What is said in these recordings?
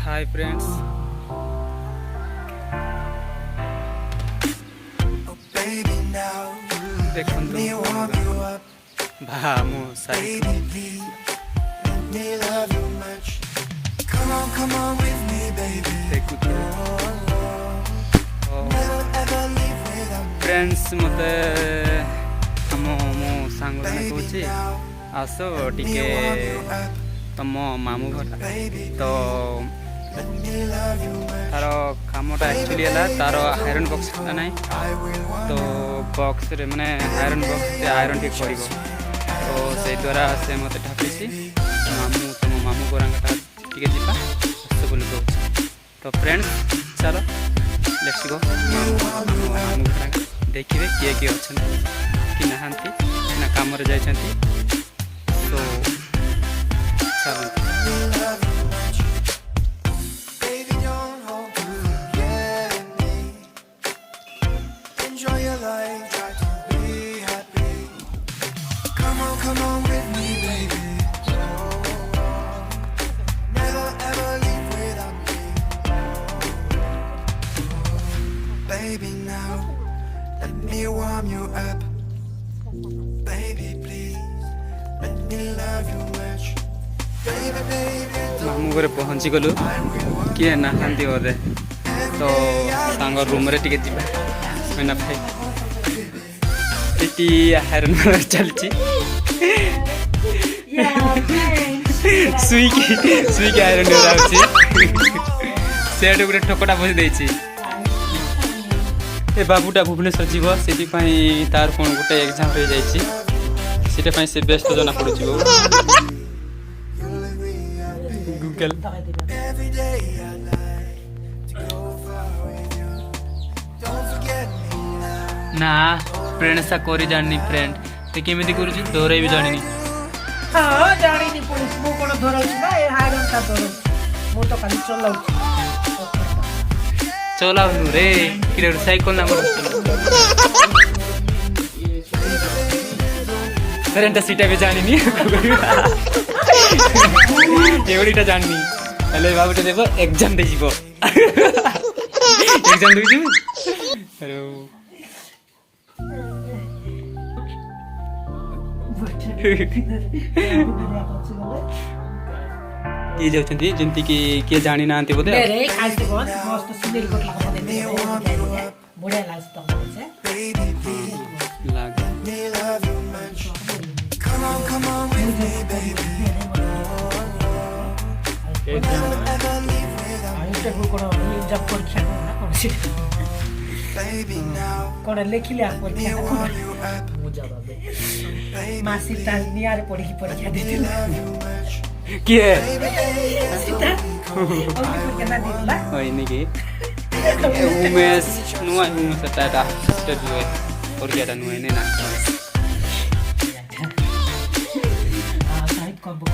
Hi friends देखंतु भामु side देखुतु friends मते हम मो सांग जने कहूची आसो टिके तम मामू घर तो तार कामटा एक्चुअली है तार आयरन बॉक्स ना तो बॉक्स रे माने आयरन बॉक्स से आयरन टिक कर तो से द्वारा से मत ढापिसी मामू तुम मामू गोरांगटा टिके जिपा से बोल कहूँ तो फ्रेंड्स चलो लेट्स गो मामू गोरांग देखिए किए किए अच्छा कि नहांती ना काम रे जाइछंती तो चलो Come on with me, baby. Never ever leave without me. Baby, now let me warm you up. Baby, please let me love you much. Baby, baby. मामू घरे पहुँची गलु किए नहांती बोधे तो तांग रूम रे टिके जिबा मैना भाई इटी आयरन चलची सुई की आयरन सेट गोटे ठोकटा बसी देछि ए बाबूटा भुवनेश्वर जीव से तार कौन गोटे एग्जाम हो जाइए से से व्यस्त जना पड़ुछि Google Every day I like to go far with you. Don't forget me now. ना फ्रेंड सा करी जानी फ्रेंड ते केमिति करूछि दोरे भी जानिनी हां जानिनी पुलिस मो कोन धरछि ना ए आयरन का धरछि मो तो खाली चलाउछि चलाउनु रे किरे साइकल ना फ्रेंड सीटा भी जानिनी एवडीटा जानिनी हेले बाबूटे देबो एग्जाम दे जीवो एग्जाम दे जीवो अरे ये जाउछंती जंती कि के जानि नांती बोदे रे खाइते कोन मस्त सुंदर कोट लगा दे बढ़िया लागत हमसे लाग Come on with me, baby. Never leave without आइते को कोन जब परीक्षा ना कोन baby now. कोन लेखिले आ परीक्षा Let me warm you up. मुजा बाबे मासिक ताज नियार पढ़ी की परीक्षा देते Love you much. के सीता और केना दिला होय निके उमेश नुआ उमेश टाटा स्टेज हुए और क्या नुआ ने ना साहिब को बुक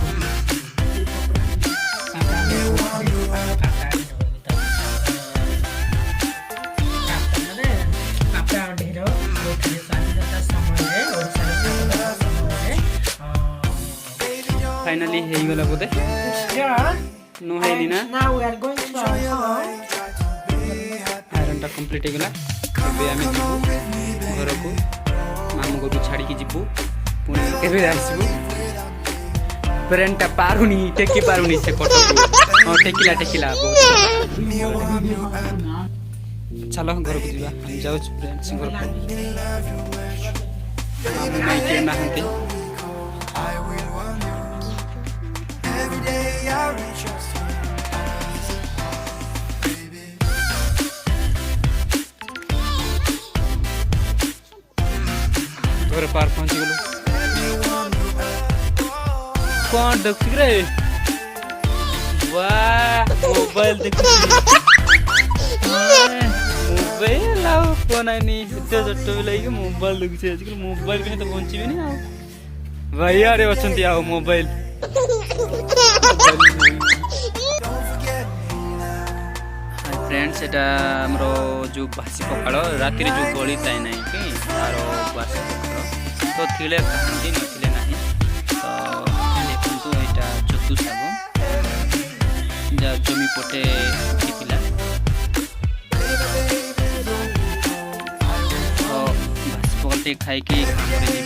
फाइनली हे गला बोदे नो है नी ना now we are going to our home iron टा कंप्लीट हे गला एबे आमे जीवु घर को मामू को छाड़ी की जीवु पुणी केबे आसीबु फ्रेंड टा पारुनी टेकी पारुनी से कोटो हां टेकिला चलो घर को जीवा हम जाउ फ्रेंड्स घर को माई के ना हंते I will warm you. Every day I reach your side. Baby. घर पार पहुंच गेलो कौन देख रे वाह मोबाइल देख मोबाइल आउ फोन आनी इते जट्टो भी लागी मोबाइल देखुछे आजकल मोबाइल बिना तो बंचिबे नि आ भाई यार अछंती आ मोबाइल फ्रेंड्स एटा हमरो जो बासी पखाड़ राति रे जो गली ताई नहीं कि तार बासी पखाड़ तो थिले कहांती नथिले नहीं तो देखंतु एटा चतु सागो जमी पटे पिला तो भास्पगल खाई खामरे